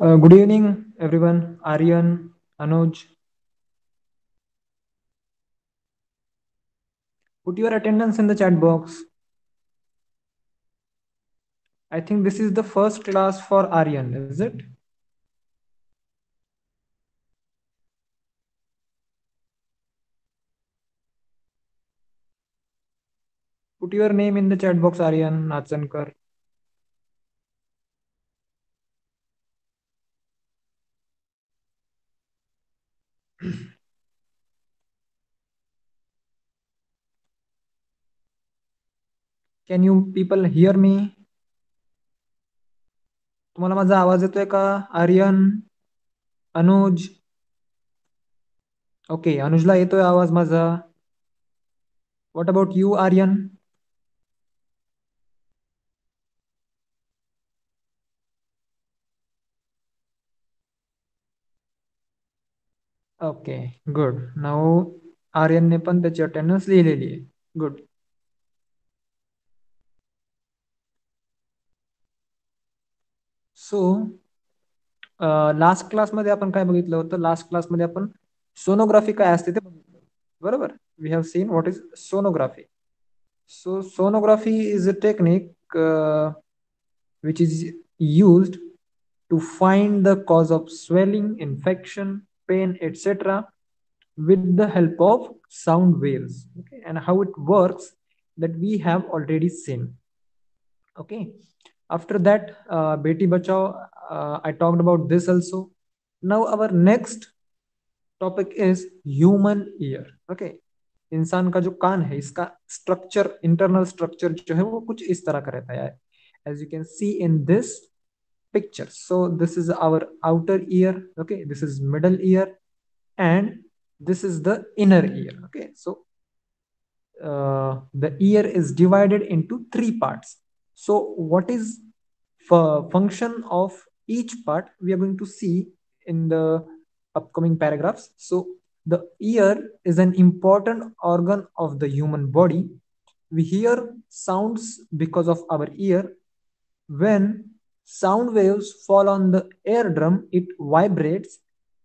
Good evening, everyone. Aryan, Anuj, put your attendance in the chat box. I think this is the first class for Aryan, is it? Put your name in the chat box, Aryan Natsankar. Can you people hear me? तुम्हाला माझा आवाज येतोय का? आर्यन, अनुज. Okay, अनुजला येतोय आवाज माझा. What about you, Aryan? Okay, good. Now आर्यनने पण त्याची अटेंडन्स लिहिलेली आहे. गुड. सो लास्ट क्लासमध्ये आपण काय बघितलं होतं? लास्ट क्लासमध्ये आपण सोनोग्राफी काय असते ते बघितलं, बरोबर? We have seen what is sonography. So sonography is a technique which is used to find the cause of swelling, infection, pain, etc. with the help of sound waves. Okay, and how it works that we have already seen. Okay, after that, Beti Bachao, I talked about this also. Now our next topic is human ear. Okay, इंसान का जो कान है इसका structure, internal structure जो है वो कुछ इस तरह का रहता है, as you can see in this picture. So this is our outer ear. Okay, this is middle ear and this is the inner ear. Okay, so the ear is divided into three parts. So what is function of each part we are going to see in the upcoming paragraphs. So the ear is an important organ of the human body. We hear sounds because of our ear. When sound waves fall on the eardrum, it vibrates.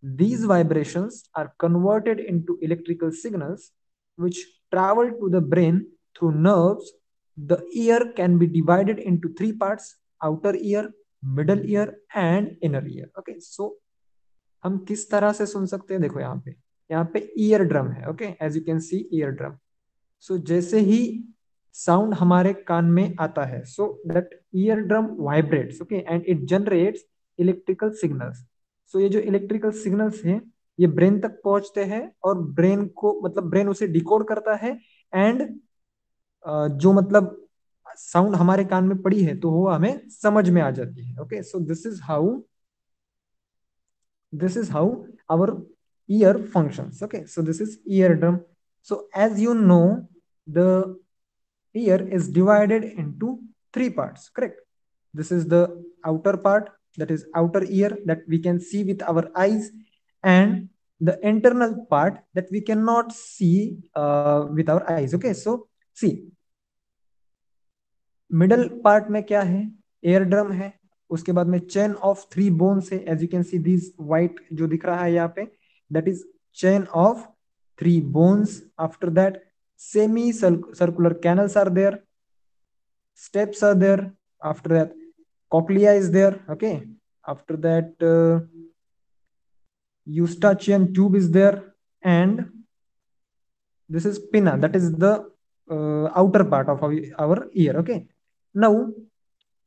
These vibrations are converted into electrical signals which travel to the brain through nerves. The ear can be divided into three parts: outer ear, middle ear and inner ear. Okay, so हम किस तरह से सुन सकते हैं? देखो यहाँ पे ear drum है. Okay, as you can see ear drum. So जैसे ही साउंड हमारे कान में आता है, so that ear drum vibrates. Okay, and it generates electrical signals. So ये जो इलेक्ट्रिकल सिग्नल्स हैं ये ब्रेन तक पहुंचते हैं और ब्रेन को, मतलब ब्रेन उसे डिकोड करता है. एंड जो मतलब साउंड हमारे कान में पड़ी है तो वो हमें समझ में आ जाती है. Okay, so this is how our ear functions. Okay, so this is eardrum. So as you know, the ear is divided into three parts, correct? This is the outer part, that is outer ear, that we can see with our eyes, and the internal part that we cannot see with our eyes. Okay, so see, middle part में क्या है? Eardrum है. उसके बाद में chain of three bones है, as you can see this white जो दिख रहा है यहाँ पे, that is chain of three bones. After that semi circular canals are there, steps are there. After that, cochlea is there. Okay, after that, eustachian tube is there, and this is pinna, that is the outer part of our ear. Okay, now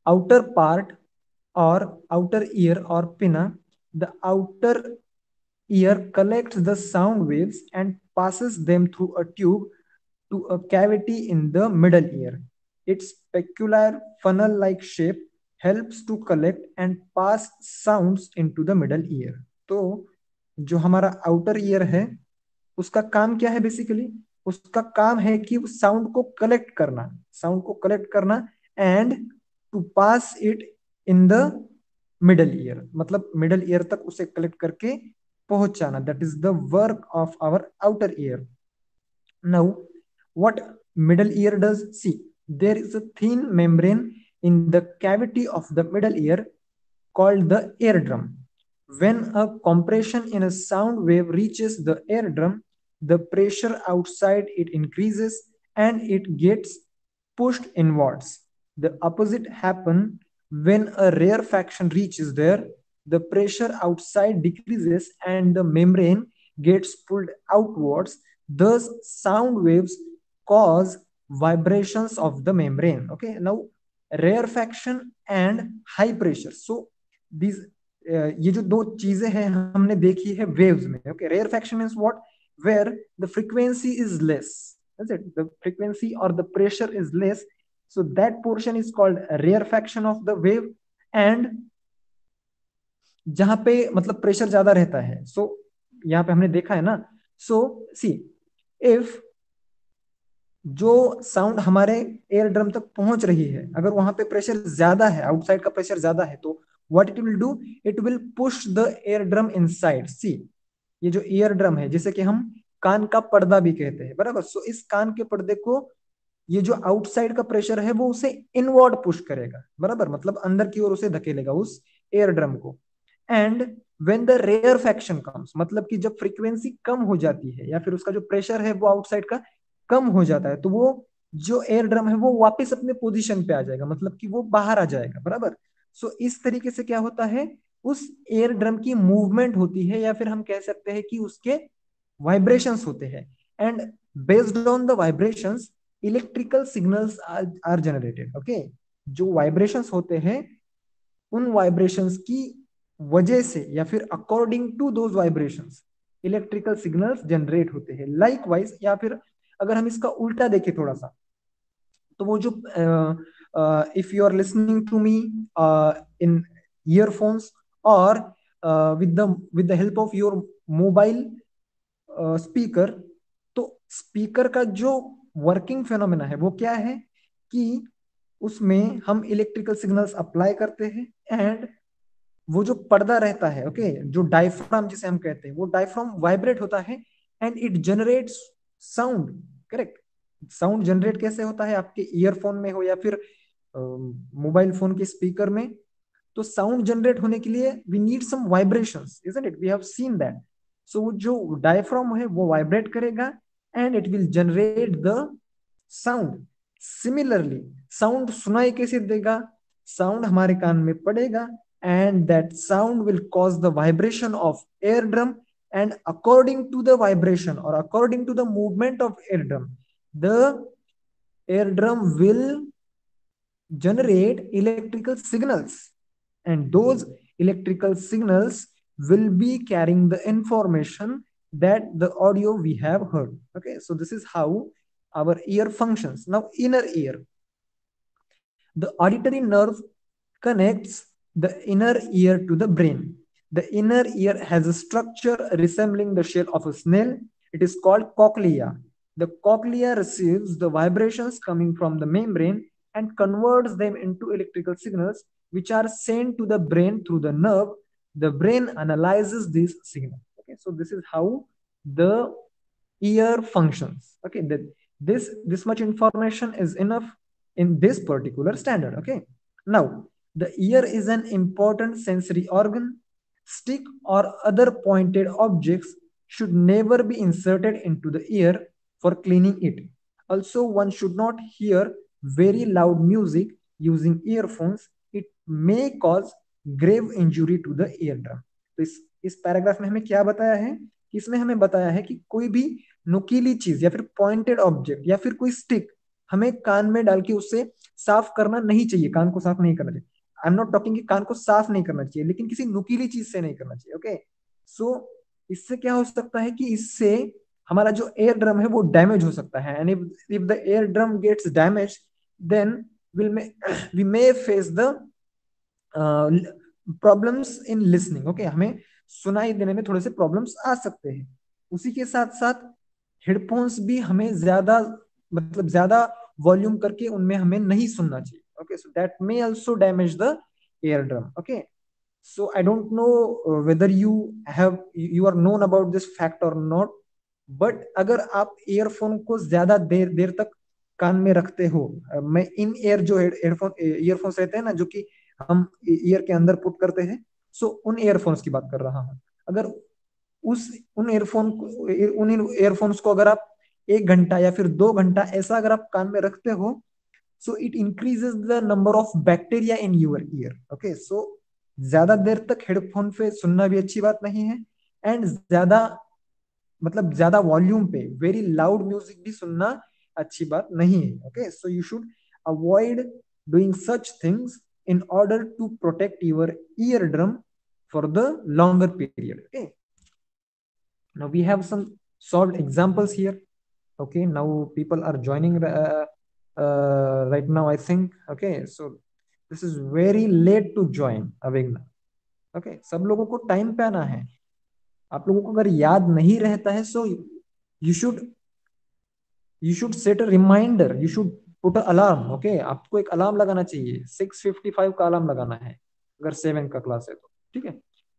outer part or outer ear or pinna, the outer ear collects the sound waves and passes them through a tube to a cavity in the middle ear. Its peculiar funnel like shape helps to collect and pass sounds into the middle ear. तो जो हमारा outer ear है उसका काम क्या है? Basically उसका काम है कि साउंड को कलेक्ट करना, and to pass it in the middle ear, मतलब मिडल ईयर तक उसे कलेक्ट करके पहुंचाना. That is the work of our outer ear. Now what middle ear does? See, there is a thin membrane in the cavity of the middle ear called the eardrum. When a compression in a sound wave reaches the eardrum, the pressure outside it increases and it gets pushed inwards. The opposite happens when a rarefaction reaches there. The pressure outside decreases and the membrane gets pulled outwards. Thus, sound waves cause vibrations of the membrane. Okay, now rarefaction and high pressure. So these ये जो दो चीजें हैं हमने देखी है waves में. Okay, rarefaction means what? Where the frequency is less. That's it. The frequency or the pressure is less. So that portion is called rarefaction of the wave. And जहां पे मतलब प्रेशर ज्यादा रहता है, सो यहाँ पे हमने देखा है ना. सो सी, इफ जो साउंड हमारे एयर ड्रम तक पहुंच रही है, अगर वहां पे प्रेशर ज्यादा है, आउटसाइड का प्रेशर ज्यादा है, तो what it will do, it will push the air drum inside. See, ये जो ईयर ड्रम है, जिसे कि हम कान का पर्दा भी कहते हैं, बराबर. सो इस कान के पर्दे को ये जो आउटसाइड का प्रेशर है वो उसे इनवर्ड पुश करेगा, बराबर, मतलब अंदर की ओर उसे धकेलेगा उस एयर ड्रम को. And when the rarefaction comes, मतलब कि जब फ्रीक्वेंसी कम हो जाती है या फिर उसका जो प्रेशर है वो आउटसाइड का कम हो जाता है, तो वो जो एयर ड्रम है वो वापस अपने पोजीशन पे आ जाएगा, मतलब कि वो बाहर आ जाएगा, बराबर. सो इस तरीके से क्या होता है, उस एयर ड्रम की मूवमेंट होती है, या फिर हम कह सकते हैं कि उसके वाइब्रेशंस होते हैं. And based on the vibrations electrical signals are generated. Okay, जो वाइब्रेशंस होते हैं उन वाइब्रेशंस की वजह से या फिर according to those vibrations electrical signals generate होते हैं. लाइकवाइज, या फिर अगर हम इसका उल्टा देखें थोड़ा सा, तो वो जो if you are listening to me in earphones or with the help of your mobile speaker, तो स्पीकर का जो वर्किंग फेनोमेना है वो क्या है कि उसमें हम इलेक्ट्रिकल सिग्नल्स अप्लाई करते हैं. एंड वो जो पर्दा रहता है, ओके, जो डायफ्राम जिसे हम कहते हैं, वो डायफ्राम वाइब्रेट होता है and it generates sound. Correct. Sound generate कैसे होता है, आपके ईयरफोन में हो या फिर मोबाइल फोन के स्पीकर में, तो साउंड जनरेट होने के लिए we need some vibrations, isn't it? We have seen that. So जो डायफ्राम है वो वाइब्रेट करेगा and it will generate the sound. Similarly sound सुनाई कैसे देगा, साउंड हमारे कान में पड़ेगा and that sound will cause the vibration of eardrum, and according to the vibration or according to the movement of eardrum, the eardrum will generate electrical signals, and those electrical signals will be carrying the information that the audio we have heard. Okay, so this is how our ear functions. Now inner ear, the auditory nerve connects the inner ear to the brain. The inner ear has a structure resembling the shell of a snail. It is called cochlea. The cochlea receives the vibrations coming from the membrane and converts them into electrical signals, which are sent to the brain through the nerve. The brain analyzes these signals. Okay, so this is how the ear functions. Okay, this much information is enough in this particular standard. Okay, now the ear is an important sensory organ. Stick or other pointed objects should never be inserted into the ear for cleaning it. Also, one should not hear very loud music using earphones. It may cause grave injury to the eardrum. तो इस paragraph में हमें क्या बताया है, इसमें हमें बताया है कि कोई भी नुकीली चीज या फिर पॉइंटेड ऑब्जेक्ट या फिर कोई स्टिक हमें कान में डाल के उससे साफ करना नहीं चाहिए, कान को साफ नहीं करना चाहिए. आई एम नॉट टॉकिंग कि कान को साफ नहीं करना चाहिए, लेकिन किसी नुकीली चीज से नहीं करना चाहिए. ओके, सो इससे क्या हो सकता है कि इससे हमारा जो एयर ड्रम है वो डैमेज हो सकता है. And if the air drum gets damage, then we may face the problems in listening. Okay, हमें सुनाई देने में थोड़े से प्रॉब्लम्स आ सकते हैं. उसी के साथ साथ हेडफोन्स भी हमें ज्यादा मतलब ज्यादा वॉल्यूम करके उनमें हमें नहीं सुनना चाहिए. Okay, so that may also damage the eardrum. Okay, so I don't know whether you are known about this fact or not, but अगर आप ईयरफोन को ज्यादा देर देर तक कान में रखते हो, मैं इन ईयर जो हेडफोन ईयरफोन्स रहते हैं ना, जो कि हम ईयर के अंदर पुट करते हैं, सो उन ईयरफोन्स की बात कर रहा हूँ। अगर उस उन ईयरफोन उन ईयरफोन्स को अगर आप 1 घंटा या फिर 2 घंटा ऐसा अगर आप कान में रखते हो, so it increases the number of bacteria in your ear. Okay, so ज्यादा देर तक हेडफोन पे सुनना भी अच्छी बात नहीं है, एंड ज्यादा मतलब ज्यादा वॉल्यूम पे वेरी लाउड म्यूजिक भी सुनना अच्छी बात नहीं है। Okay, so you should avoid doing such things in order to protect your eardrum for the longer period. Okay, now we have some solved examples here. Okay, now people are joining right now, I think. Okay, so this is very late to join, Avigna. Okay, सब लोगों को time पे आना है। आप लोगों को अगर याद नहीं रहता है, so you should set a reminder, you should put a alarm. Okay, आपको एक अलार्म लगाना चाहिए, 6:55 का अलार्म लगाना है अगर 7 का क्लास है तो। ठीक है,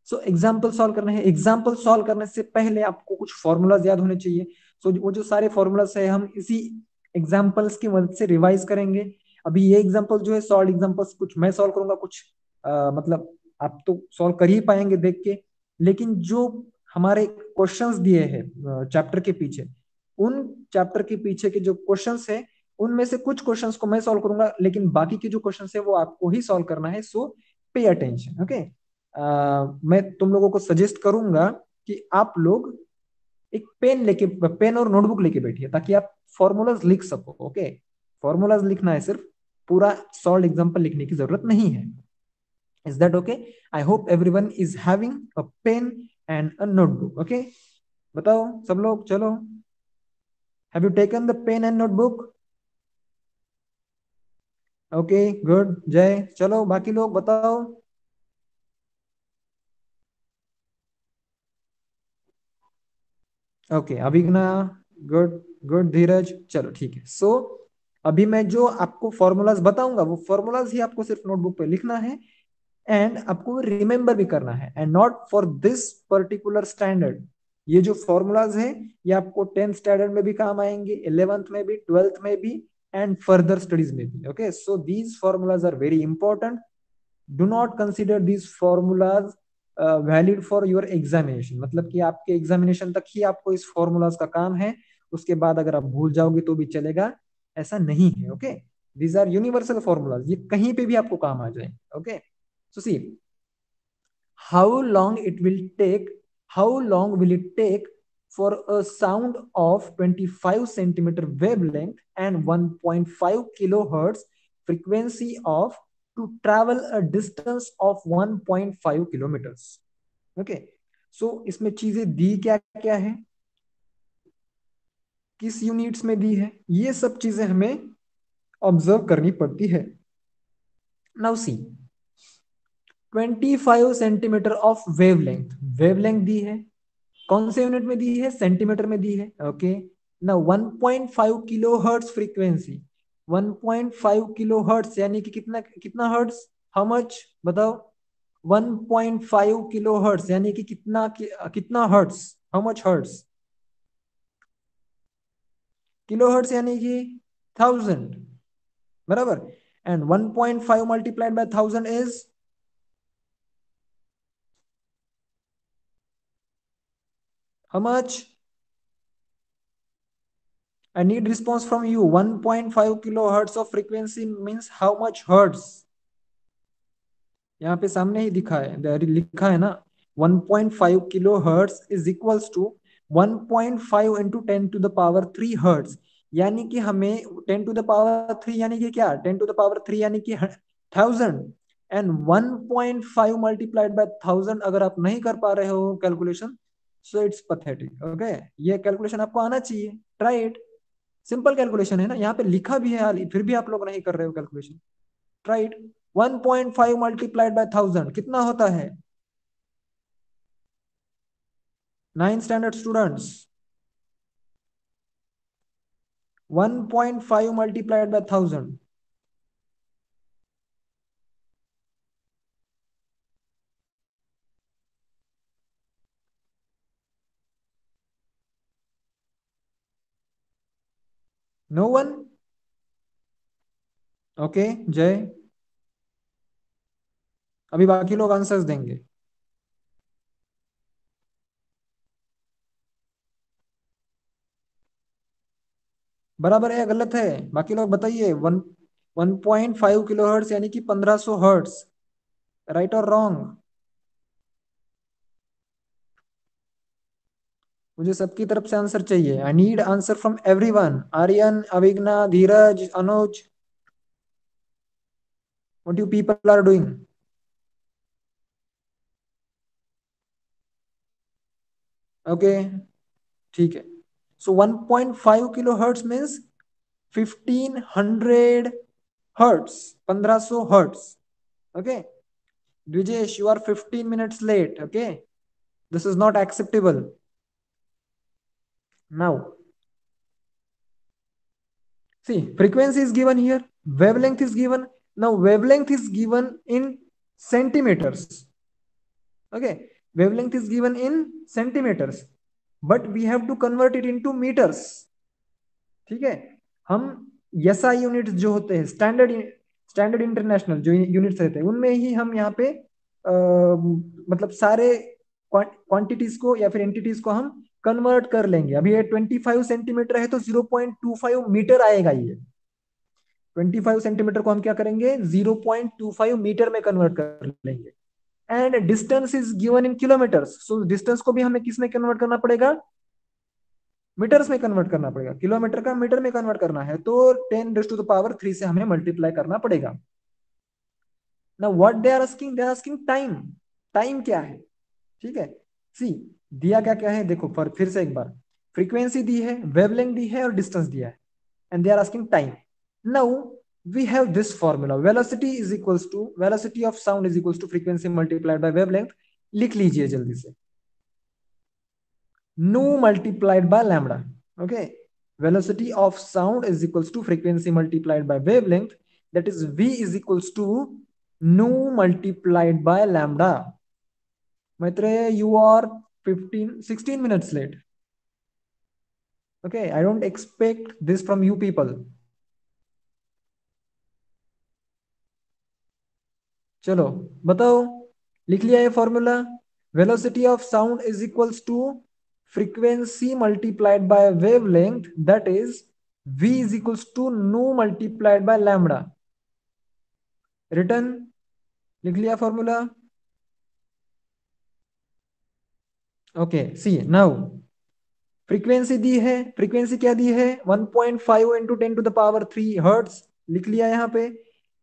सो एग्जाम्पल सॉल्व करना है। एग्जाम्पल सॉल्व करने से पहले आपको कुछ फॉर्मूलाज याद होने चाहिए। सो वो जो सारे फॉर्मूलाज है हम इसी एग्जाम्पल्स की मदद से रिवाइज करेंगे। अभी ये एग्जाम्पल जो है सॉल्व एग्जाम्पल्स, कुछ मैं सॉल्व करूंगा, कुछ मतलब आप तो सॉल्व कर ही पाएंगे देख के, लेकिन जो हमारे क्वेश्चंस दिए हैं चैप्टर के पीछे, उन चैप्टर के पीछे के जो क्वेश्चंस है उनमें से कुछ क्वेश्चंस को मैं सॉल्व करूंगा, लेकिन बाकी के जो क्वेश्चंस है वो आपको ही सॉल्व करना है। सो पे अटेंशन। ओके, मैं तुम लोगों को सजेस्ट करूंगा कि आप लोग एक पेन और नोटबुक लेके बैठिए ताकि आप फॉर्मूलाज लिख सको। ओके, फॉर्मूलाज लिखना है सिर्फ, पूरा सॉल्व एग्जांपल लिखने की जरूरत नहीं है। Is that okay? I hope everyone is having a pen and a notebook. Okay, बताओ सब लोग, चलो, have you taken the pen and notebook? Okay, good. Jay, चलो बाकी लोग बताओ। Okay, Abhigya, good good. Dheeraj, चलो ठीक है। सो अभी मैं जो आपको फॉर्मूलाज बताऊंगा वो फॉर्मूलाज ही आपको सिर्फ नोटबुक पे लिखना है, एंड आपको रिमेंबर भी करना है, and not for this particular standard. ये जो फॉर्मूलाज है ये आपको 10th स्टैंडर्ड में भी काम आएंगे, 11th में भी, 12th में भी, एंड फर्दर स्टडीज में भी। Okay, so these formulas are very important. Do not consider these formulas valid for your examination, मतलब कि आपके एग्जामिनेशन तक ही आपको इस फॉर्मूलाज का काम है, उसके बाद अगर आप भूल जाओगे तो भी चलेगा, ऐसा नहीं है। Okay, these are universal formulas, ये कहीं पे भी आपको काम आ जाए। Okay, so see, how long it will take how long will it take for a sound of 25 centimeter wavelength and 1.5 kilohertz frequency of to travel a distance of 1.5 kilometers? Okay, so इसमें चीजें दी क्या क्या है, किस units में दी है, ये सब चीजें हमें ऑब्जर्व करनी पड़ती है। Now see, 25 centimetre of wavelength, wavelength दी है, कौन से यूनिट में दी है, सेंटीमीटर में दी है। ओके, ना 1.5 kilo hertz frequency, 1.5 kilo hertz यानी कि कितना कितना हर्ट्स, हाउ मच, बताओ? 1.5 किलो हर्ट्स यानी कि कितना hertz, how much hertz? Kilo hertz यानी कि 1000, बराबर। And 1.5 multiplied by 1000 is, how much? I need response from you. 1.5 kilohertz of frequency means how much hertz? यहाँ पे सामने ही दिखा है, लिखा है ना, 1.5 kilo hertz is equals to 1.5 into 10 to the power 3 hertz, यानी कि हमें 10 to the power 3 यानी कि क्या, 10 to the power 3 यानी कि 1000, एंड 1.5 मल्टीप्लाइड बाय 1000 अगर आप नहीं कर पा रहे हो calculation, so it's pathetic. Okay, ये कैलकुलेशन आपको आना चाहिए, ट्राई इट। सिंपल कैलकुलेशन है ना, यहाँ पे लिखा भी है हाल, फिर भी आप लोग नहीं कर रहे हो कैलकुलेशन। राइट, 1.5 मल्टीप्लाइड बाय 1000 कितना होता है? 9 standard students, 1.5 multiplied by 1000, no one? Okay, Jay, अभी बाकी लोग आंसर्स देंगे। बराबर है या गलत है? बाकी लोग बताइए। 1.5 किलो हर्ट्स यानी कि 1500 हर्ट्स, राइट और रॉन्ग? मुझे सबकी तरफ से आंसर चाहिए। I need answer from everyone. Aryan, Avigna, Dheeraj, Anuj, what you people are doing? Okay, ठीक है। So 1.5 kilo hertz means 1500 hertz, 1500 hertz. Okay, Dwijesh, you are 15 minutes late. Okay, this is not acceptable. Now, see, frequency is given here, wavelength is given. Now, wavelength is given in centimeters. Okay, wavelength is given in centimeters, but we have to convert it into meters. ठीक है? हम SI units जो होते हैं, standard international जो units रहते हैं, उनमें ही हम यहाँ पे मतलब सारे क्वांटिटीज को या फिर एंटिटीज को हम कन्वर्ट कर लेंगे। अभी ये 25 सेंटीमीटर है तो 0.25 मीटर आएगा। ये 25 सेंटीमीटर को हम क्या करेंगे, 0.25 मीटर में कन्वर्ट कर लेंगे। And distance is given in kilometres, so distance को भी हमें किस में कन्वर्ट करना पड़ेगा? मीटर्स में कन्वर्ट करना पड़ेगा। किलोमीटर का मीटर में कन्वर्ट करना है तो 10⁻³ से हमें मल्टीप्लाई करना पड़ेगा। ना what they are asking, they are asking time. Time क्या है? ठीक है, सी, दिया क्या क्या है देखो, फिर से एक बार, फ्रीक्वेंसी दी है, वेवलेंथ दी है और डिस्टेंस दिया है, and they are asking time. Now we have this formula, velocity of sound is equals to frequency multiplied by wavelength. लिख लीजिए जल्दी से, nu multiplied by lambda. Okay, velocity of sound is equals to frequency multiplied by wavelength, that is v is equals to nu multiplied by lambda. Maitreya, you are 16 minutes late. Okay, I don't expect this from you people. चलो बताओ, लिख लिया ये formula? Velocity of sound is equals to frequency multiplied by wavelength, that is v is equals to nu multiplied by lambda. Written, लिख लिया formula? Okay, सी now, frequency दी है, frequency क्या दी है? 1.5 इंटू 10⁻³ हर्ट्स, लिख लिया यहाँ पे।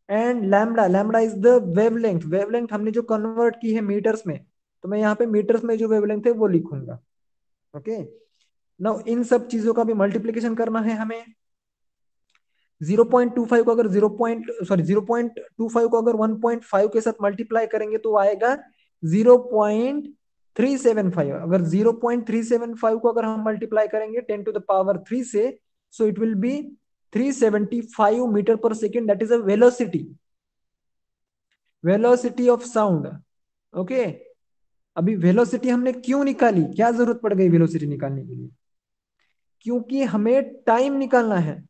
And lambda, lambda is the wavelength, wavelength हमने जो कन्वर्ट की है मीटर्स में, तो मैं यहाँ पे मीटर्स में जो वेवलेंथ है वो लिखूंगा। ओके, नाउ इन सब चीजों का भी मल्टीप्लीकेशन करना है हमें। 0.25 को अगर 0.25 को अगर 1.5 के साथ मल्टीप्लाई करेंगे तो आएगा 0.375। अगर 0.375 को अगर हम मल्टीप्लाई करेंगे 10⁻³ से, so it will be 375 metre per second, that is a velocity, velocity of sound. Okay, अभी वेलोसिटी हमने क्यों निकाली, क्या जरूरत पड़ गई वेलोसिटी निकालने के लिए? क्योंकि हमें टाइम निकालना है,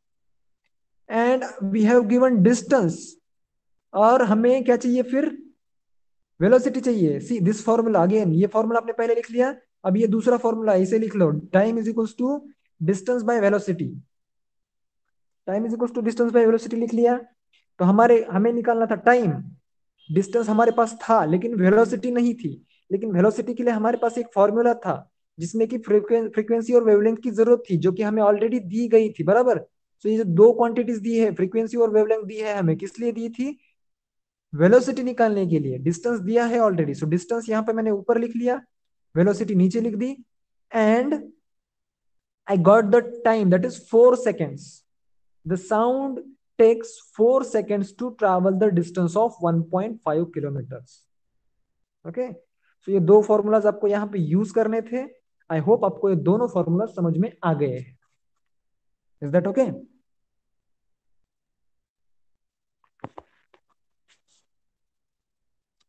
and we have given distance, और हमें क्या चाहिए फिर? वेलोसिटी चाहिए। सी दिस फॉर्मूला अगेन, ये फॉर्मूला आपने पहले लिख लिया, अब ये दूसरा फॉर्मूला इसे लिख लो, time is equals to distance by velocity. Time is equals to distance by velocity लिख लिया, तो हमारे हमें निकालना था टाइम। डिस्टेंस हमारे पास था लेकिन वेलोसिटी नहीं थी, लेकिन वेलोसिटी के लिए हमारे पास एक फॉर्मूला था जिसमें कि फ्रीक्वेंसी और वेवलेंथ की जरूरत थी, जो कि हमें ऑलरेडी दी गई थी, बराबर। तो ये जो दो क्वांटिटीज दी है, फ्रीक्वेंसी और वेवलेंथ दी है, हमें किस लिए दी थी? वेलोसिटी निकालने के लिए। डिस्टेंस दिया है ऑलरेडी, सो डिस्टेंस यहाँ पे मैंने ऊपर लिख लिया, वेलोसिटी नीचे लिख दी, and I got the time, that is 4 seconds. The sound takes 4 seconds to travel the distance of 1.5 kilometers. Okay, सो ये दो फॉर्मूलाज आपको यहाँ पे यूज करने थे। आई होप आपको ये दोनों फॉर्मूला समझ में आ गए हैं। Is that okay?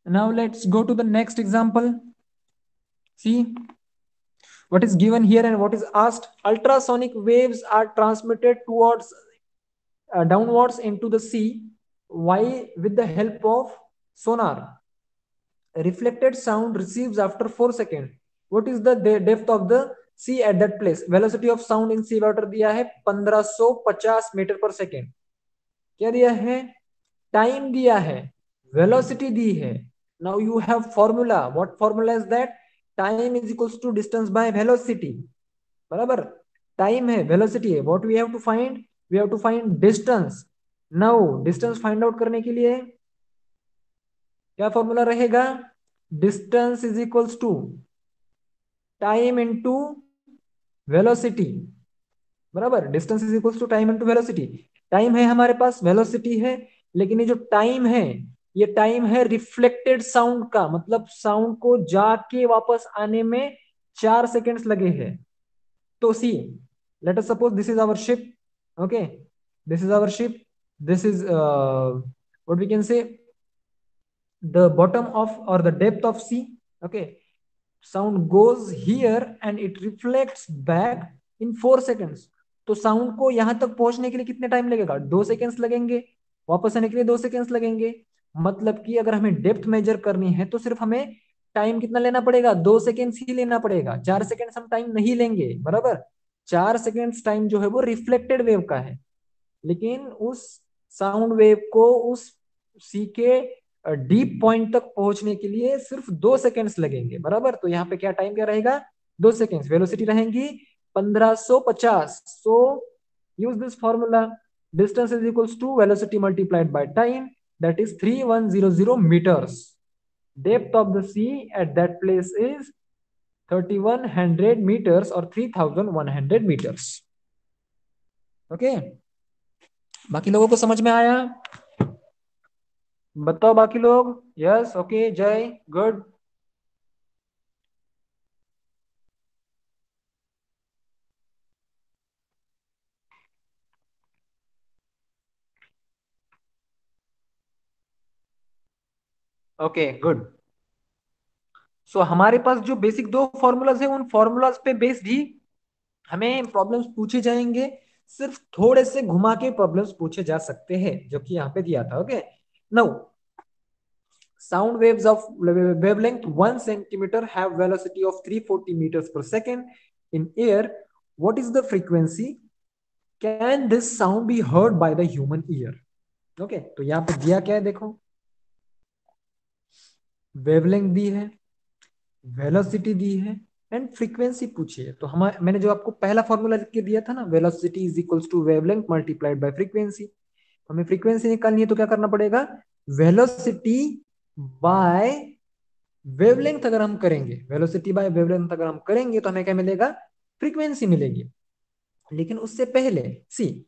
Now let's go to the next example. See what is given here and what is asked. Ultrasonic waves are transmitted towards downwards into the sea. Why? With the help of sonar. Reflected sound receives after 4 seconds. What is the depth of the sea at that place. Velocity of sound in sea water दिया है 1550 metre per second. क्या दिया है? Time दिया है, velocity दी है। Now you have formula. What formula is that? Time is equals to distance by velocity. बराबर, टाइम है, वेलोसिटी है, what we have to find? We have to find distance. Now distance find out करने के लिए क्या formula रहेगा? Distance is equals to time into velocity. बराबर, distance is equals to time into velocity. Time है हमारे पास, velocity है, लेकिन ये जो टाइम है, ये टाइम है रिफ्लेक्टेड साउंड का, मतलब साउंड को जाके वापस आने में 4 सेकेंड्स लगे हैं। तो सी, let us suppose this is our ship. Okay, this is our ship. This is what we can say, the bottom of or the depth of sea. Okay, sound goes here and it reflects back in 4 seconds. तो sound को यहां तक पहुंचने के लिए कितने time लगेगा? 2 seconds लगेंगे। वापस आने के लिए 2 सेकेंड्स लगेंगे। मतलब कि अगर हमें डेप्थ मेजर करनी है तो सिर्फ हमें टाइम कितना लेना पड़ेगा? 2 सेकेंड्स ही लेना पड़ेगा। 4 सेकेंड्स हम टाइम नहीं लेंगे। बराबर, 4 सेकेंड्स टाइम जो है वो रिफ्लेक्टेड वेव का है, लेकिन उस साउंड वेव को उस सी के डीप पॉइंट तक पहुंचने के लिए सिर्फ 2 सेकेंड्स लगेंगे। बराबर, तो यहाँ पे क्या टाइम क्या रहेगा? 2 सेकेंड्स। वेलोसिटी रहेंगी 1550। So use this formula, distance is equals to velocity multiplied by time, that is 3100 meters. Depth of the sea at that place is 3100 meters or 3100 meters. Okay, बाकी लोगों को समझ में आया? बताओ बाकी लोग। Yes, okay, Jay, good. Okay, good. So हमारे पास जो बेसिक दो फॉर्मूलाज है, उन फॉर्मूलाज पे बेस्ड ही हमें प्रॉब्लम्स पूछे जाएंगे। सिर्फ थोड़े से घुमा के प्रॉब्लम्स पूछे जा सकते हैं, जो कि यहाँ पे दिया था। Okay, now sound waves of wavelength 1 centimeter have velocity of 340 meters per second in air. What is the frequency? Can this sound be heard by the human ear? Okay, तो यहाँ पे दिया क्या है देखो, वेवलेंथ दी है, वेलोसिटी दी है एंड फ्रीक्वेंसी पूछी है। तो हमारे, मैंने जो आपको पहला फॉर्मूला लिख के दिया था ना, velocity is equals to wavelength multiplied by frequency. हमें फ्रीक्वेंसी निकालनी है तो क्या करना पड़ेगा? वेलोसिटी बाय वेवलेंथ अगर हम करेंगे, वेलोसिटी बाय वेवलेंथ अगर हम करेंगे तो हमें क्या मिलेगा? फ्रीक्वेंसी मिलेगी। लेकिन उससे पहले सी,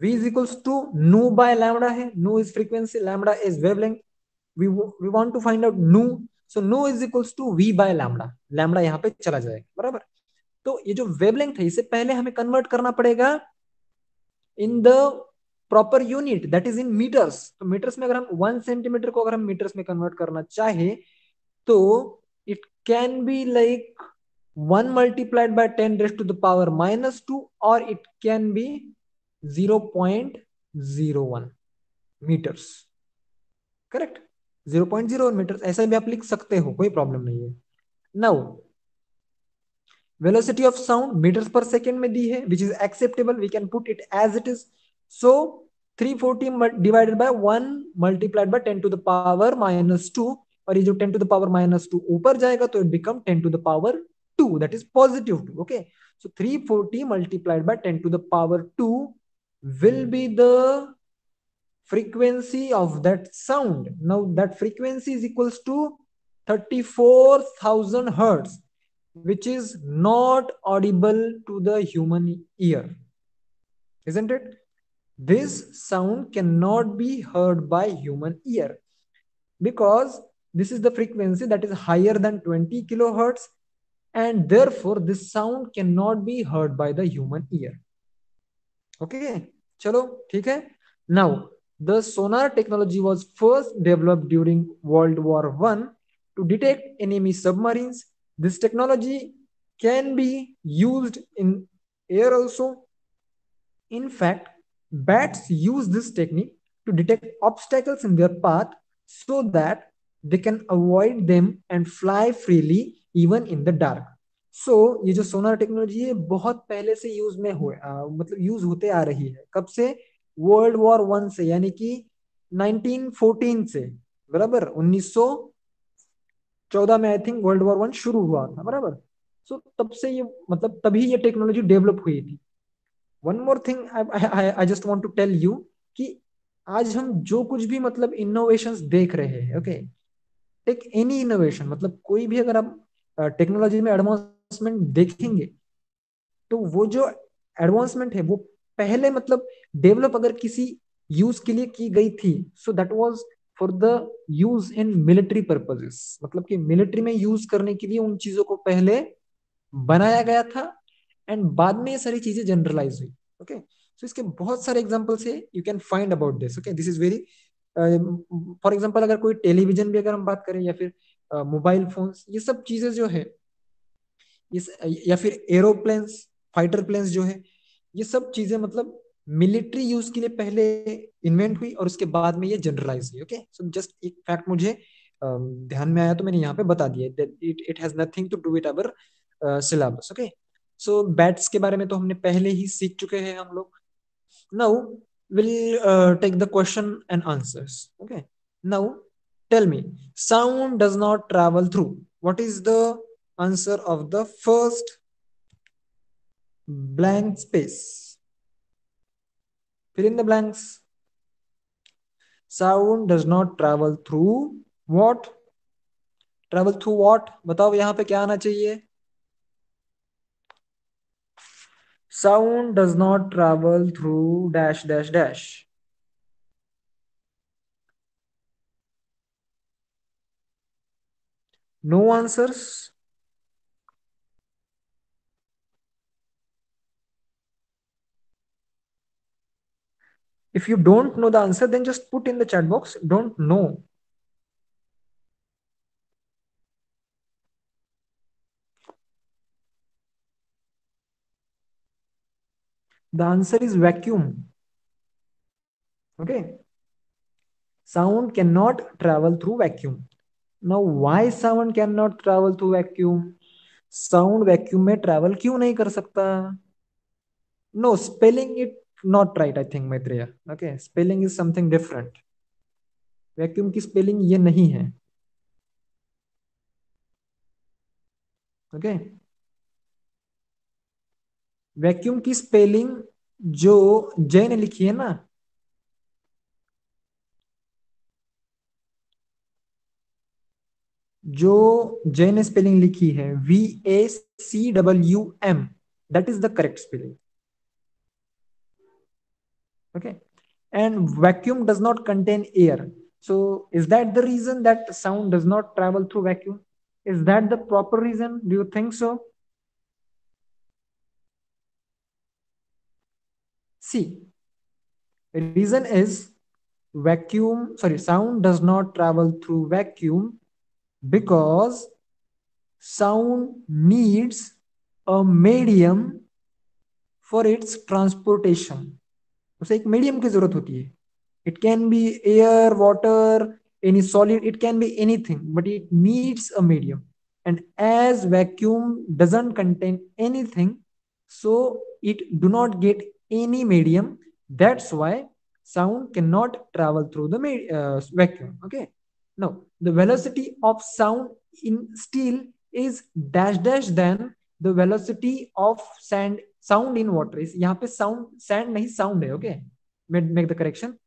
v is equals to nu by lambda है, nu is frequency, lambda is wavelength. We want to find out nu, so nu is equals to v by lambda. lambda यहाँ पे चला जाएगा। बराबर, तो ये जो वेवलेंथ है इसे पहले हमें कन्वर्ट करना पड़ेगा in the proper unit, that is in metres. तो मीटर्स में अगर हम 1 सेंटीमीटर को अगर हम मीटर्स में कन्वर्ट करना चाहे तो it can be like 1 multiplied by 10 raised to the power -2, or it can be 0.01 meters। Correct, 0.01 metre ऐसा भी आप लिख सकते हो, कोई प्रॉब्लम नहीं है। Now velocity of sound metres per second में दी है, which is acceptable, we can put it as it is. So 340 divided by 1 multiplied by 10 to the power -2, और ये जो 10 टू द पावर -2 ऊपर जाएगा तो it become 10 to the power 2, that is +2. Okay, so 340 multiplied by 10 to the power 2 will be the frequency of that sound. Now that frequency is equals to 34,000 hertz, which is not audible to the human ear, isn't it? This sound cannot be heard by human ear because this is the frequency that is higher than 20 kilohertz, and therefore this sound cannot be heard by the human ear. Okay, चलो ठीक है। Now the sonar technology was first developed during World War I to detect enemy submarines. This technology can be used in air also. In fact, bats use this technique to detect obstacles in their path so that they can avoid them and fly freely even in the dark. सो ये जो सोनार technology है बहुत पहले से use में हुए मतलब use होते आ रही है। कब से? वर्ल्ड वॉर 1 से, यानी कि 1914 से। बराबर 1914 में आई थिंक वर्ल्ड वॉर 1 शुरू हुआ था, बराबर। सो तब से ये मतलब तभी ये टेक्नोलॉजी डेवलप हुई थी। One more thing I just want to tell you कि आज हम जो कुछ भी मतलब इनोवेशंस देख रहे हैं, ओके, टेक एनी इनोवेशन, मतलब कोई भी अगर आप टेक्नोलॉजी में एडवांसमेंट देखेंगे, तो वो जो एडवांसमेंट है वो पहले मतलब डेवलप अगर किसी यूज के लिए की गई थी, so that was for the use in military purposes, मतलब कि मिलिट्री में यूज करने के लिए उन चीजों को पहले बनाया गया था, एंड बाद में ये सारी चीजें जनरलाइज हुई। ओके, सो इसके बहुत सारे एग्जांपल्स है, you can find about this. Okay, this is very, for example अगर कोई टेलीविजन भी अगर हम बात करें, या फिर मोबाइल फोन्स, ये सब चीजें जो है, इस या फिर एरोप्लेन्स, फाइटर प्लेन्स जो है, ये सब चीजें मतलब मिलिट्री यूज के लिए पहले इन्वेंट हुई और उसके बाद में ये जनरलाइज हुई। ओके, सो जस्ट एक फैक्ट मुझे ध्यान में आया तो मैंने यहाँ पे बता दिया। It it has nothing to do with our syllabus. Okay, so bats के बारे में तो हमने पहले ही सीख चुके हैं हम लोग। Now will take the question and answers. Okay, now tell me, sound does not travel through, what is the answer of the first blank space? Fill in the blanks. Sound does not travel through what? Travel through what? बताओ यहाँ पे क्या आना चाहिए? Sound does not travel through dash dash dash. No answers. If you don't know the answer, then just put in the chat box, don't know. The answer is vacuum. Okay, sound cannot travel through vacuum. Now why sound cannot travel through vacuum? Sound vacuum में travel क्यों नहीं कर सकता? No, spelling it not right, I think, Maitreya. Okay, spelling is something different. Vacuum की spelling ये नहीं है। Okay, vacuum की स्पेलिंग जो जय ने लिखी है ना, जो जय ने स्पेलिंग लिखी है, VACWM, that is the correct spelling. Okay, and vacuum does not contain air, so is that the reason that sound does not travel through vacuum? Is that the proper reason? Do you think so? See, reason is vacuum, sorry, sound does not travel through vacuum because sound needs a medium for its transportation. उसे एक medium की जरूरत होती है। It can be air, water, any solid, it can be anything, but it needs a medium. And as vacuum doesn't contain anything, so it do not get any medium. That's why sound cannot travel through the vacuum. Okay. Now, the velocity of sound in steel is dash dash than the velocity of sound in water. is यहाँ पे sound sand नहीं sound है. Okay. Make the correction.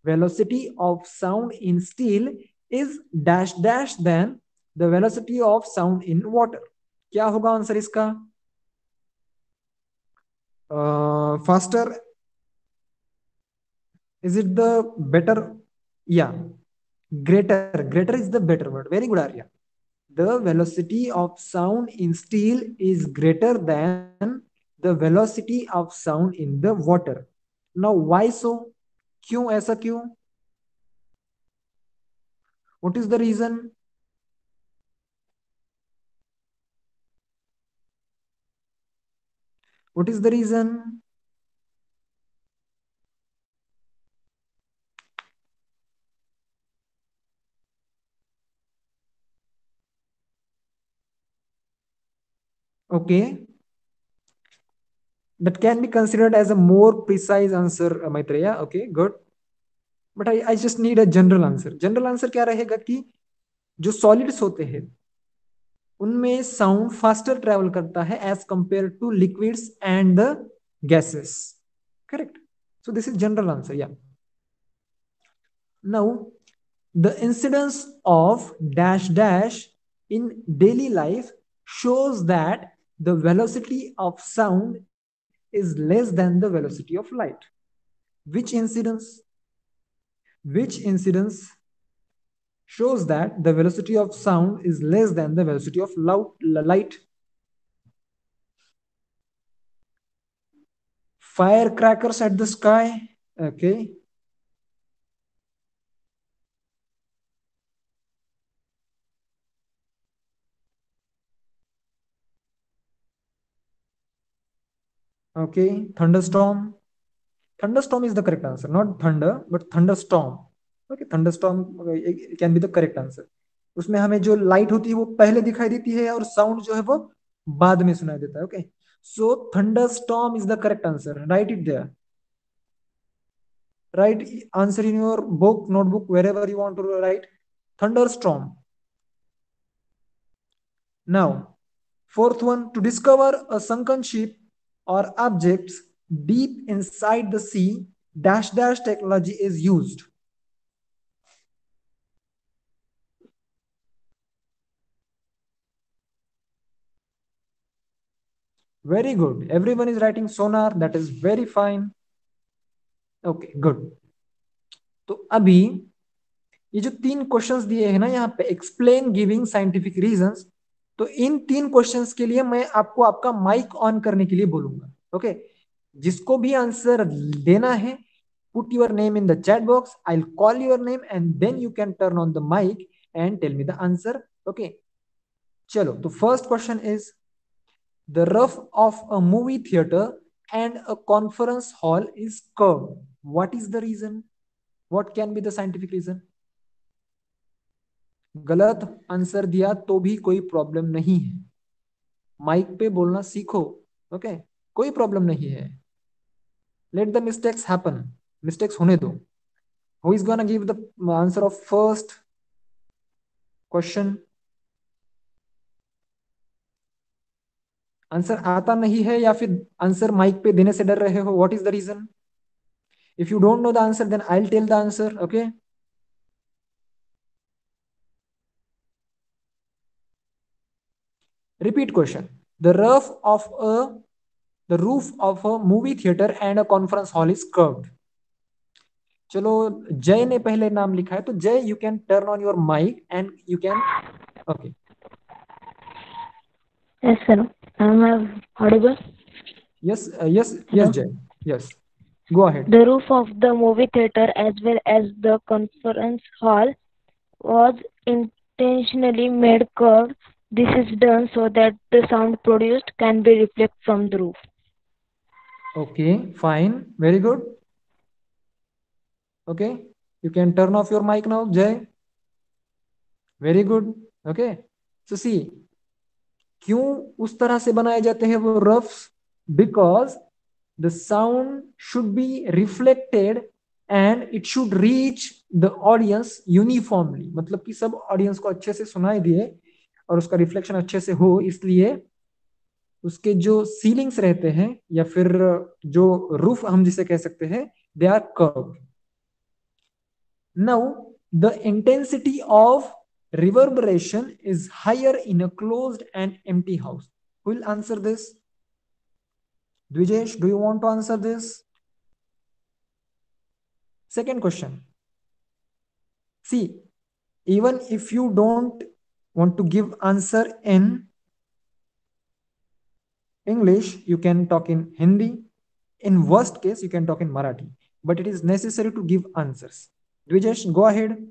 Velocity of sound in steel is dash dash than the velocity of sound in water. क्या होगा answer इसका? Faster, is it the better? Yeah, greater is the better word. Very good, Arya. The velocity of sound in steel is greater than the velocity of sound in the water. Now why so? क्यों ऐसा क्यों? What is the reason? What is the reason? Okay, that can be considered as a more precise answer, Maitreya. Okay, good. But I just need a general answer. General answer क्या रहेगा कि जो solids होते हैं उनमें sound faster travel करता है as compare to liquids and the gases. Correct. So this is general answer. Yeah. Now, the incidence of dash dash in daily life shows that the velocity of sound is less than the velocity of light. Which incidence? Which incidence shows that the velocity of sound is less than the velocity of light? Firecrackers at the sky. Okay. Okay. Thunderstorm. Thunderstorm is the correct answer, not thunder, but thunderstorm. Okay, thunderstorm can be the correct answer. उसमें हमें जो light होती है वो पहले दिखाई देती है और साउंड जो है वो बाद में सुनाई देता है. Okay, so thunderstorm is the correct answer. Write it there. Write answer in your book, notebook, wherever you want to write. Thunderstorm. Now, fourth one, to discover a sunken ship or objects deep inside the sea, dash dash technology is used. Very good. Everyone is writing sonar. That is very fine. Okay, good. तो अभी ये जो तीन questions दिए हैं ना यहाँ पे, एक्सप्लेन गिविंग साइंटिफिक रीजंस, तो इन तीन क्वेश्चंस के लिए मैं आपको आपका माइक ऑन करने के लिए बोलूंगा. ओके, जिसको भी आंसर देना है, put your name in the chat box. I'll call your name and then you can turn on the mic and tell me the answer. Okay, चलो. तो first question is, the roof of a movie theater and a conference hall is curved. What is the reason? What can be the scientific reason? गलत answer दिया तो भी कोई problem नहीं है. Mic पे बोलना सीखो. ओके, कोई प्रॉब्लम नहीं है. Let the mistakes happen. Mistakes होने दो. Who is gonna give the answer of first question? Answer आता नहीं है या फिर आंसर माइक पे देने से डर रहे हो? What is the reason? If you don't know the answer then I will tell the answer. Okay, repeat question. The roof of a movie theater and a conference hall is curved. चलो, जय ने पहले नाम लिखा है, तो Jay you can turn on your mic and you can. Okay. Yes, sir. Am I audible? Yes, yes, yes, Hello. Jay. Yes, go ahead. The roof of the movie theater as well as the conference hall was intentionally made curved. This is done so that the sound produced can be reflected from the roof. Okay, fine, very good. Okay, you can turn off your mic now, Jay. Very good. Okay, so see, क्यों उस तरह से बनाए जाते हैं वो ruffs? Because the sound should be reflected and it should reach the audience uniformly. मतलब कि सब ऑडियंस को अच्छे से सुनाई दिए और उसका रिफ्लेक्शन अच्छे से हो, इसलिए उसके जो सीलिंग्स रहते हैं या फिर जो रूफ हम जिसे कह सकते हैं, they are curve. Now the intensity of reverberation is higher in a closed and empty house. Who will answer this? Dvijesh, do you want to answer this? Second question. See, even if you don't want to give answer in English, you can talk in Hindi. In worst case, you can talk in Marathi. But it is necessary to give answers. Dvijesh, go ahead.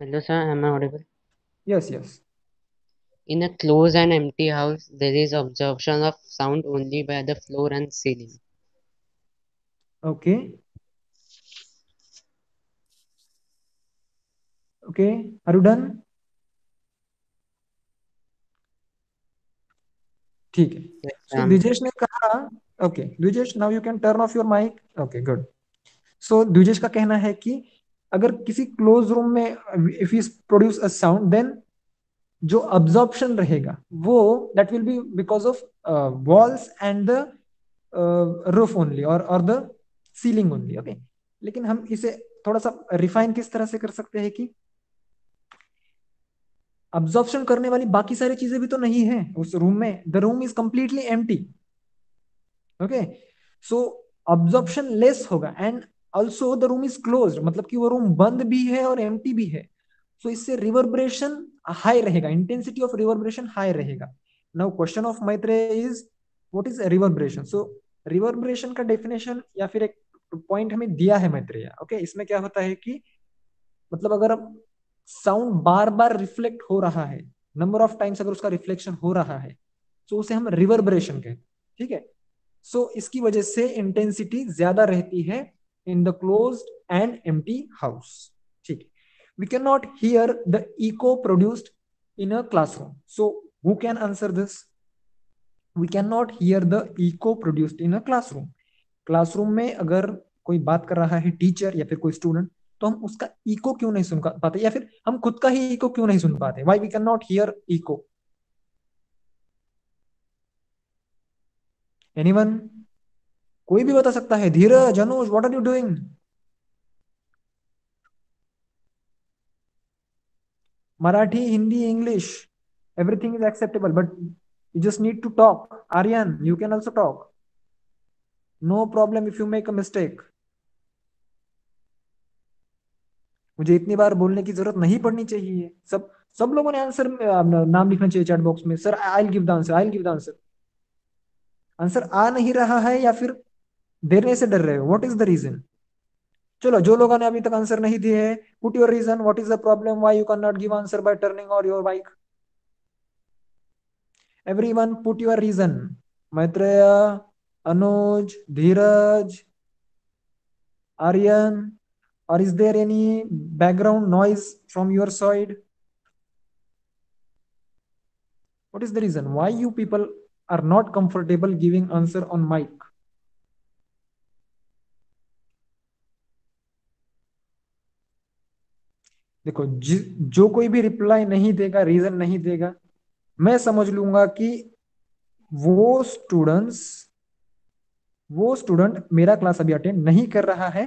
Hello, sir. Am I audible? Yes, yes. In a closed and empty house, there is absorption of sound only by the floor and ceiling. Okay. Okay. Are you done? ठीक है। सो um, Dwijesh ने कहा, okay Dwijesh, now you can turn off your mic. Okay good. So Dwijesh का कहना है कि अगर किसी क्लोज रूम में if you produce a sound, then जो अब्जॉर्प्शन रहेगा वो that will be because of walls and the roof only और द सीलिंग ओनली। ओके, लेकिन हम इसे थोड़ा सा रिफाइन किस तरह से कर सकते हैं कि अब्जॉर्प्शन करने वाली बाकी सारी चीजें भी तो नहीं है उस रूम में, the room is completely empty. Okay, so absorption less होगा and also the room is close, मतलब कि वो रूम बंद भी है और एम्प्टी भी है। सो इससे रिवर्बरेशन हाई रहेगा, इंटेंसिटी ऑफ रिवर्बरेशन हाई रहेगा। Now question of Maitreya is what is reverberation. So reverberation का डेफिनेशन या फिर एक पॉइंट हमें दिया है मैत्रेय। ओके, इसमें क्या होता है कि मतलब अगर साउंड बार बार रिफ्लेक्ट हो रहा है, नंबर ऑफ टाइम्स अगर उसका रिफ्लेक्शन हो रहा है, तो उसे हम रिवर्बरेशन कहते हैं। ठीक है, सो इसकी वजह से इंटेंसिटी ज्यादा रहती है in the closed and empty house. ठीक है, we can not hear the echo produced in a classroom. So who can answer this? We can not hear the echo produced in a classroom. Classroom में अगर कोई बात कर रहा है, teacher या फिर कोई स्टूडेंट, तो हम उसका इको क्यों नहीं सुन पाते, या फिर हम खुद का ही इको क्यों नहीं सुन पाते? Why we can not hear echo? Anyone? कोई भी बता सकता है। Dheeraj, Anuj, what are you doing? Marathi, Hindi, English, everything is acceptable, but you just need to talk. Aryan, you can also talk. No problem if you make a mistake. मुझे इतनी बार बोलने की जरूरत नहीं पड़नी चाहिए। सब सब लोगों ने आंसर नाम लिखना चाहिए चैट बॉक्स में। Sir I will give the answer, I will give the answer. Answer आ नहीं रहा है या फिर देने से डर रहे हो? What is the reason? चलो, जो लोगों ने अभी तक आंसर नहीं दिए है, put your reason, what is the problem, why you can not give answer by turning और your mic. Everyone put your reason. Maitreya, Anuj, Dheeraj, Aryan, or is there any background noise from your side? What is the reason why you people are not comfortable giving answer on mic? देखो, जो कोई भी reply नहीं देगा, reason नहीं देगा, मैं समझ लूंगा कि वो स्टूडेंट्स वो स्टूडेंट मेरा क्लास अभी अटेंड नहीं कर रहा है,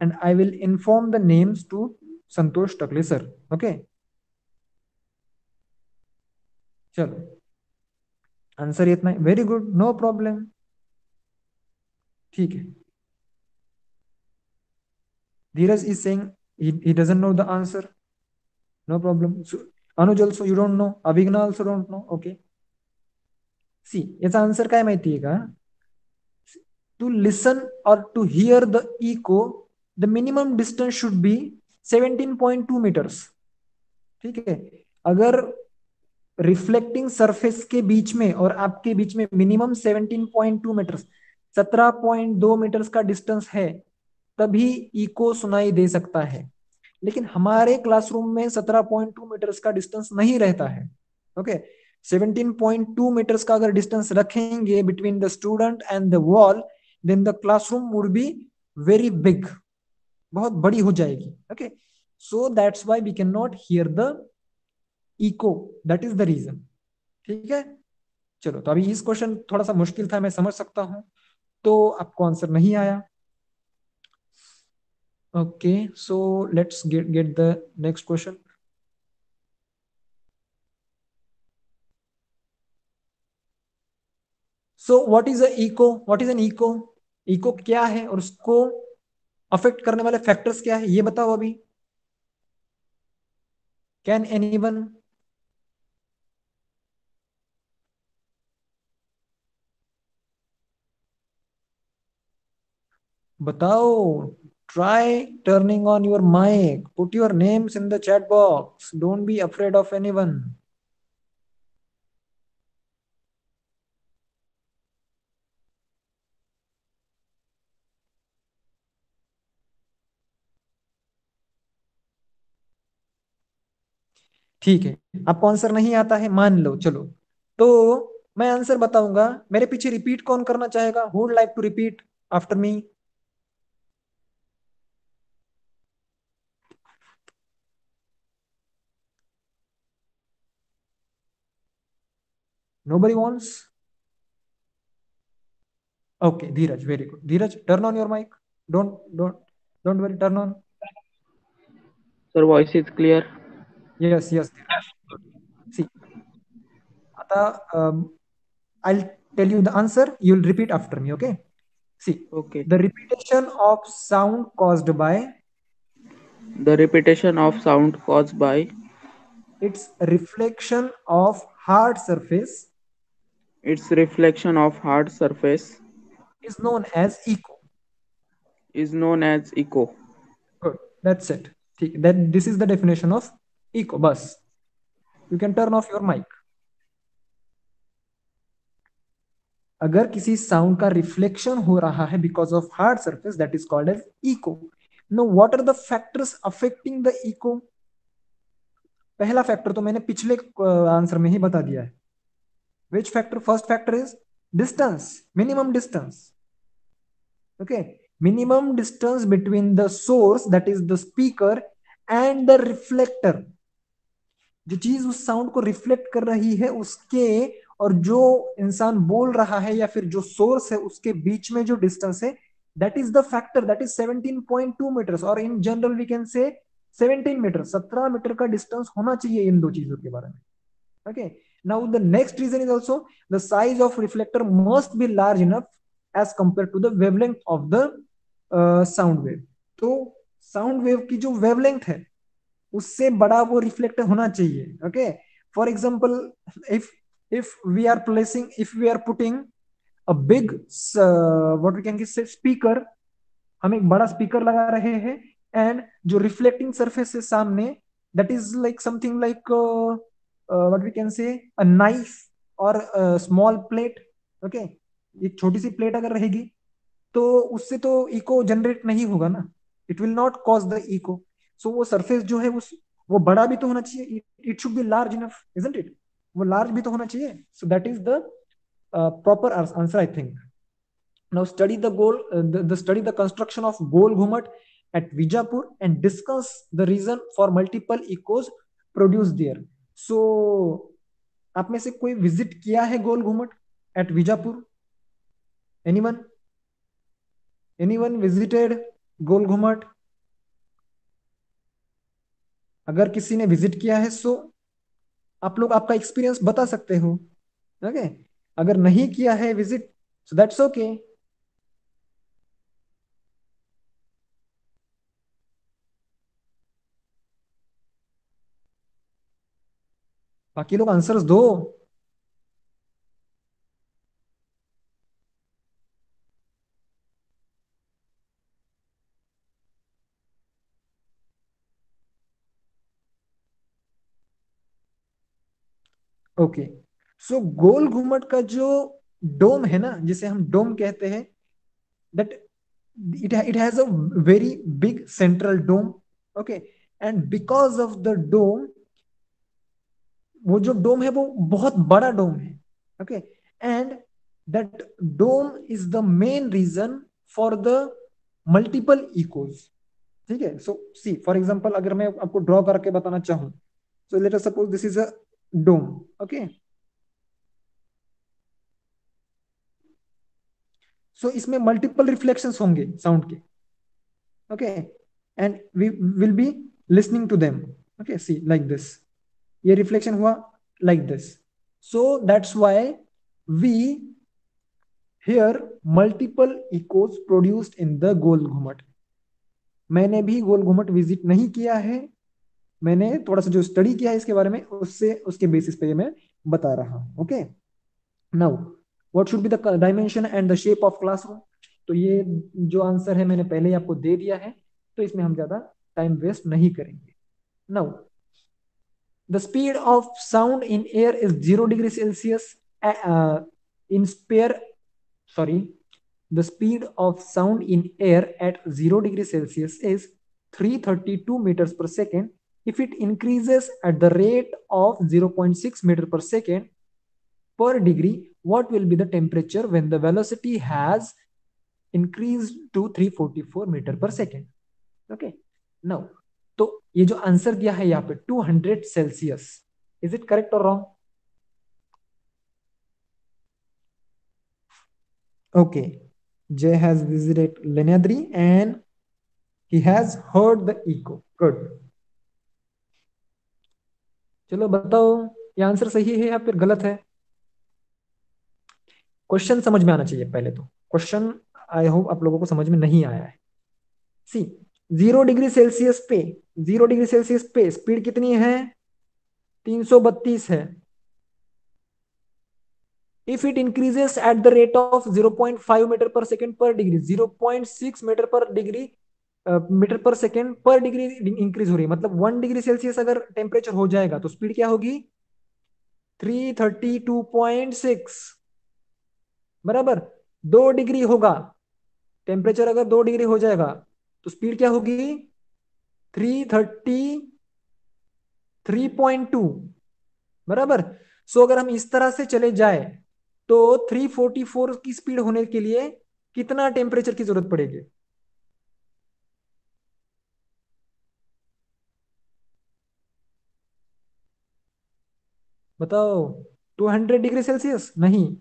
and I will inform the names to Santosh Takale sir. Okay, चलो, आंसर इतना है। Very good, no problem. ठीक है, Dheeraj is saying he doesn't know the answer. No problem. So, Anuj also you don't know. Abhigna also don't know. Okay. See, याचा answer काय माहितीये का? To listen or to hear the echo, the minimum distance should be 17.2 meters. ठीक है, अगर reflecting surface के बीच में और आपके बीच में मिनिमम 17.2 मीटर्स, 17.2 मीटर्स का डिस्टेंस है, तभी इको सुनाई दे सकता है। लेकिन हमारे क्लासरूम में 17.2 मीटर्स का डिस्टेंस नहीं रहता है। ओके, 17.2 मीटर्स का अगर डिस्टेंस रखेंगे between the student and the wall, then the classroom would be very big, बहुत बड़ी हो जाएगी। Okay, so that's why we can not hear the echo, that is the reason. ठीक है, चलो, तो अभी इस क्वेश्चन थोड़ा सा मुश्किल था, मैं समझ सकता हूं, तो आपको आंसर नहीं आया। Okay, so let's get the next question. So what is a echo? What is an echo? Echo क्या है और उसको अफेक्ट करने वाले फैक्टर्स क्या है, ये बताओ अभी। Can anyone? बताओ, try turning on your mic, put your names in the chat box, don't be afraid of anyone. ठीक है, आपको आंसर नहीं आता है, मान लो, चलो। तो मैं आंसर बताऊंगा, मेरे पीछे रिपीट कौन करना चाहेगा? Who would like to repeat after me? Nobody wants? Okay, Dheeraj, very good. Dheeraj, turn on your mic. Don't worry, turn on. Sir, voice is clear. Yes, yes, Dheeraj. Good. See, आता I'll tell you the answer. You'll repeat after me, okay? See, Okay. the repetition of sound caused by The repetition of sound caused by its reflection of hard surface its reflection of hard surface is known as echo. is known as echo. Good. That's it. That this is the definition of echo. Bus. You can turn off your mic. अगर किसी sound का reflection हो रहा है because of hard surface, that is called as echo. Now what are the factors affecting the echo? पहला factor तो मैंने पिछले आंसर में ही बता दिया है. Which factor? First factor is distance, minimum distance. Okay, minimum distance between the source that is the speaker and the reflector. जो चीज उस साउंड को रिफ्लेक्ट कर रही है उसके और जो इंसान बोल रहा है या फिर जो सोर्स है उसके बीच में जो डिस्टेंस है, that is the factor. That is 17.2 metres, और इन जनरल वी कैन से 17 मीटर, 17 मीटर का डिस्टेंस होना चाहिए इन दो चीजों के बारे में. Okay, now the next reason is also the size of reflector must be large enough as compared to the wavelength of the sound wave. तो साउंड वेव की जो वेवलेंथ है उससे बड़ा वो रिफ्लेक्टर होना चाहिए. Okay, for example, if if we are putting a big what we can say speaker, हम एक बड़ा स्पीकर लगा रहे हैं एंड जो रिफ्लेक्टिंग सरफेस है सामने, that is like something like what we can say a knife और स्मॉल प्लेट. ओके, एक छोटी सी प्लेट अगर रहेगी तो उससे तो इको जनरेट नहीं होगा ना. It will not cause the echo. So वो सरफेस जो है वो बड़ा भी तो होना चाहिए. It should be large enough, isn't it? वो लार्ज भी तो होना चाहिए. So that is the proper answer, I think. Now study study the construction of Gol Ghumat at Vijapur and discuss the reason for multiple echoes produced there. So आप में से कोई visit किया है Gol Ghumat at Vijapur? Anyone? Anyone visited Gol Ghumat? अगर किसी ने visit किया है सो आप लोग आपका एक्सपीरियंस बता सकते हो. ओके, अगर नहीं किया है विजिट, सो दैट्स ओके. बाकी लोग आंसर्स दो. ओके, सो गोल घुमट का जो डोम है ना, जिसे हम डोम कहते हैं, that it has a very big central dome. Okay, and because of the dome, वो जो डोम है वो बहुत बड़ा डोम है. Okay, and that dome is the main reason for the multiple echoes. ठीक है, सो सी फॉर एग्जांपल अगर मैं आपको ड्रॉ करके बताना चाहूं, so let us suppose this is a dome. Okay, so इसमें मल्टीपल रिफ्लेक्शंस होंगे साउंड के. Okay, and we will be listening to them. Okay, see like this, ये रिफ्लेक्शन हुआ like this. So that's why we hear multiple echoes produced in the Gol Ghumat. मैंने भी गोल घुमट visit नहीं किया है, मैंने थोड़ा सा जो स्टडी किया है इसके बारे में उससे उसके बेसिस पे मैं बता रहा हूं. Okay, now what should be the dimension and the shape of classroom? तो ये जो आंसर है मैंने पहले ही आपको दे दिया है, तो इसमें हम ज्यादा टाइम वेस्ट नहीं करेंगे. Now the speed of sound in air is 0 degree Celsius in spare sorry the speed of sound in air at 0 degree Celsius is 332 meters per second. If it increases at the rate of 0.6 meter per second, per degree, what will be the temperature when the velocity has increased to 344 meter per second? Okay, now तो ये जो answer दिया है यहाँ पे 200 Celsius, is it correct और wrong? Okay, Jay has visited Lenyadri and he has heard the echo. Good. चलो बताओ ये आंसर सही है या फिर गलत है? क्वेश्चन समझ में आना चाहिए पहले तो। क्वेश्चन आई होप आप लोगों को समझ में नहीं आया है। सी 0 डिग्री सेल्सियस पे 0 डिग्री सेल्सियस पे स्पीड कितनी है? 332 है। if it increases at the rate of 0.5 meter per second per degree, 0.6 metre पर डिग्री मीटर पर सेकेंड पर डिग्री इंक्रीज हो रही है, मतलब 1 डिग्री सेल्सियस अगर टेम्परेचर हो जाएगा तो स्पीड क्या होगी? 332.6 बराबर। 2 डिग्री होगा टेम्परेचर, अगर 2 डिग्री हो जाएगा तो स्पीड क्या होगी? 333.2 बराबर। सो अगर हम इस तरह से चले जाए तो 344 की स्पीड होने के लिए कितना टेम्परेचर की जरूरत पड़ेगी? बताओ। 200 डिग्री सेल्सियस नहीं,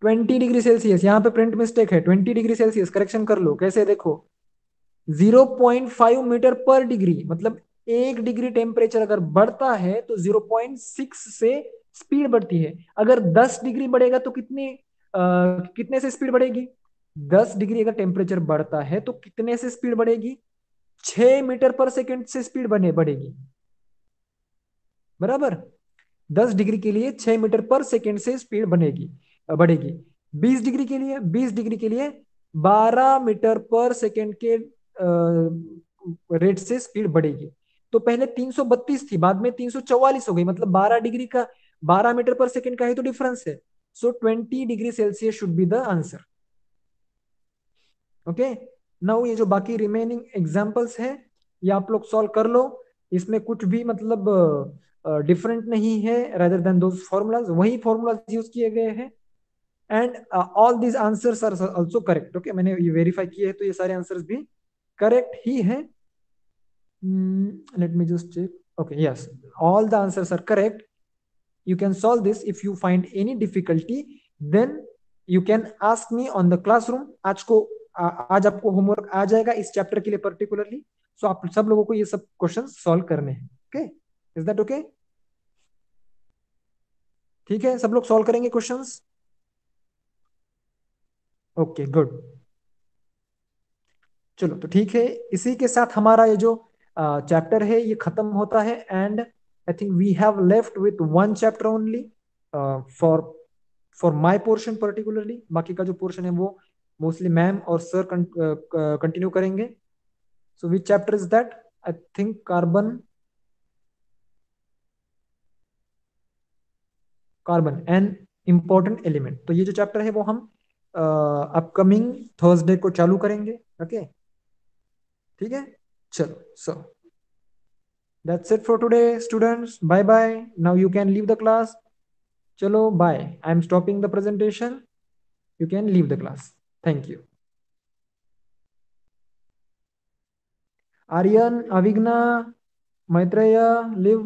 20 डिग्री सेल्सियस। यहाँ पे प्रिंट मिस्टेक है, 20 डिग्री सेल्सियस। करेक्शन कर लो, कैसे देखो। 0.5 मीटर पर डिग्री, मतलब 1 डिग्री टेम्परेचर अगर बढ़ता है तो 0.6 से स्पीड बढ़ती है। अगर 10 डिग्री बढ़ेगा तो कितने से स्पीड बढ़ेगी? 10 डिग्री अगर टेम्परेचर बढ़ता है तो कितने से स्पीड बढ़ेगी? 6 मीटर पर सेकेंड से स्पीड बढ़ेगी बराबर। 10 डिग्री के लिए 6 मीटर पर सेकेंड से स्पीड बढ़ेगी। 20 डिग्री के लिए 12 मीटर पर सेकेंड के रेट से स्पीड बढ़ेगी। तो पहले 332 थी, बाद में 344 हो गई, मतलब 12 डिग्री का 12 मीटर पर सेकेंड का ही तो डिफरेंस है। सो 20 degree Celsius should be the answer. Okay, now ये जो बाकी रिमेनिंग एग्जांपल्स है ये आप लोग सॉल्व कर लो। इसमें कुछ भी मतलब डिफरेंट नहीं है, रेदर देन दोज फॉर्मूलाज, वही फॉर्मूलाज यूज किए गए हैं। And all these answers are also correct. Okay, मैंने ये वेरीफाई किए हैं तो ये सारे आंसर्स भी करेक्ट ही है। Let me just check. Okay, yes, all the answers are correct. You can solve this. If you find any difficulty, then you can ask me on the classroom. आज आपको होमवर्क आ जाएगा इस chapter के लिए particularly. सो आप सब लोगों को ये सब क्वेश्चन सॉल्व करने हैं। Okay, is that okay? ठीक है, सब लोग सॉल्व करेंगे क्वेश्चंस? Okay, good. चलो तो ठीक है, इसी के साथ हमारा ये जो चैप्टर है ये खत्म होता है। And I think we have left with one chapter only for for my portion particularly. बाकी का जो पोर्शन है वो मोस्टली मैम और सर कंटिन्यू करेंगे। So which chapter is that? I think carbon carbon an important element. तो ये जो चैप्टर है वो हम अपकमिंग थर्सडे को चालू करेंगे। ओके, ठीक है, चलो। सो that's it for today, students. Bye bye. Now you can leave the class. Chalo, bye. I'm stopping the presentation. You can leave the class. Thank you. Aryan, Avigna, Maitreya, leave.